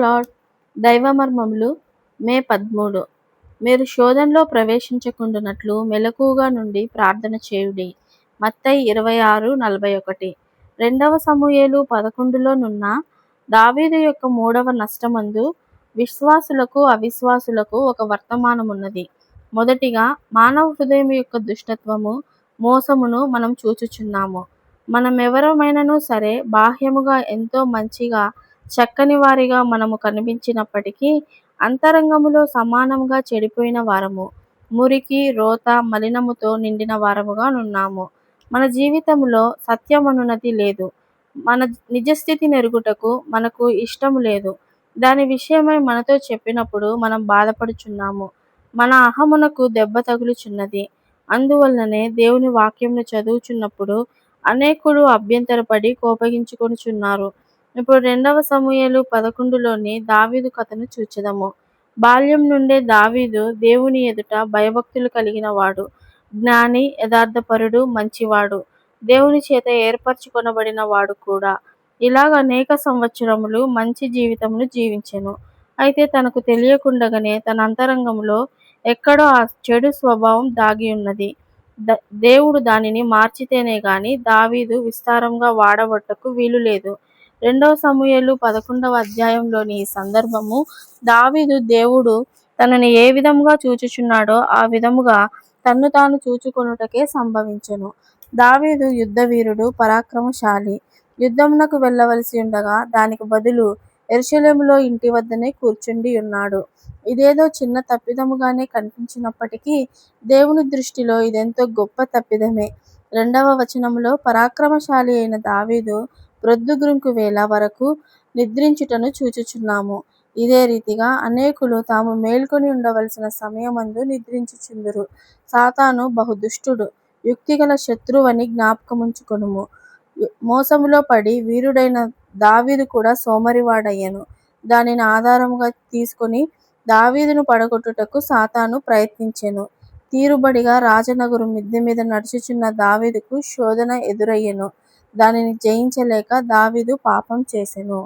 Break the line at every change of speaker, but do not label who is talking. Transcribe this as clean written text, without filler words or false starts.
Lord. దైవమర్మములు మే 13. మీరు శోధనలో ప్రవేశించకుండునట్లు మెలకువగా నుండి ప్రార్థన చేయుడి. మత్తయి 26:41. 2 సమూయేలు 11లోనున్న దావీదు యొక్క మూడవ నష్టమందు విశ్వాసులకు అవిశ్వాసులకు ఒక వర్తమానమున్నది. మొదటిగా మానవ హృదయం యొక్క దుష్టత్వము, మోసమును మనం చూచుచున్నాము. మనమెవరమైనను సరే బాహ్యముగా ఎంతో మంచిగా చక్కని వారిగా మనము కనిపించినప్పటికీ అంతరంగములో సమానముగా చెడిపోయిన వారము, మురికి, రోత, మలినముతో నిండిన వారముగా నున్నాము. మన జీవితములో సత్యమనున్నది లేదు. మన నిజస్థితి నెరుగుటకు మనకు ఇష్టము లేదు. దాని విషయమై మనతో చెప్పినప్పుడు మనం బాధపడుచున్నాము. మన అహమునకు దెబ్బ తగులుచున్నది. అందువలననే దేవుని వాక్యమును చదువుచున్నప్పుడు అనేకులు అభ్యంతరపడి కోపగించుకొనుచున్నారు. ఇప్పుడు 2 సమూయేలు 11లోని దావీదు కథను చూచెదము. బాల్యం నుండే దావీదు దేవుని ఎదుట భయభక్తులు కలిగిన వాడు, జ్ఞాని, యథార్థపరుడు, మంచివాడు, దేవుని చేత ఏర్పరచుకొనబడిన వాడు కూడా. ఇలాగ అనేక సంవత్సరములు మంచి జీవితమును జీవించెను. అయితే తనకు తెలియకుండగానే తన అంతరంగంలో ఎక్కడో ఆ చెడు స్వభావం దాగియున్నది. దేవుడు దానిని మార్చితేనే గాని దావీదు విస్తారంగా వాడబట్టకు వీలులేదు. 2 సమూయేలు 11వ అధ్యాయంలోని ఈ సందర్భము దావీదు దేవుడు తనని ఏ విధముగా చూచుచున్నాడో ఆ విధముగా తన్ను తాను చూచుకొనుటకే సంభవించెను. దావీదు యుద్ధవీరుడు, పరాక్రమశాలి. యుద్ధమునకు వెళ్ళవలసి ఉండగా దానికి బదులు యెరూషలేములో ఇంటి వద్దనే కూర్చుండి ఉన్నాడు. ఇదేదో చిన్న తప్పిదముగానే కనిపించినప్పటికీ దేవుని దృష్టిలో ఇదెంతో గొప్ప తప్పిదమే. 2వ వచనములో పరాక్రమశాలి అయిన దావీదు ప్రొద్దుగుంకు వేళ వరకు నిద్రించుటను చూచుచున్నాము. ఇదే రీతిగా అనేకులు తాము మేల్కొని ఉండవలసిన సమయమందు నిద్రించుచుందురు. సాతాను బహుదుష్టుడు, యుక్తిగల శత్రువని జ్ఞాపకముంచుకొనుము. మోసములో పడి వీరుడైన దావీదు కూడా సోమరివాడయ్యెను. దానిని ఆధారముగా తీసుకొని దావీదును పడగొట్టుటకు సాతాను ప్రయత్నించెను. తీరుబడిగా రాజనగరు మిద్దె మీద నడుచుచున్న దావీదుకు శోధన ఎదురయ్యెను. దానిని జయించలేక దావీదు పాపం చేసెను.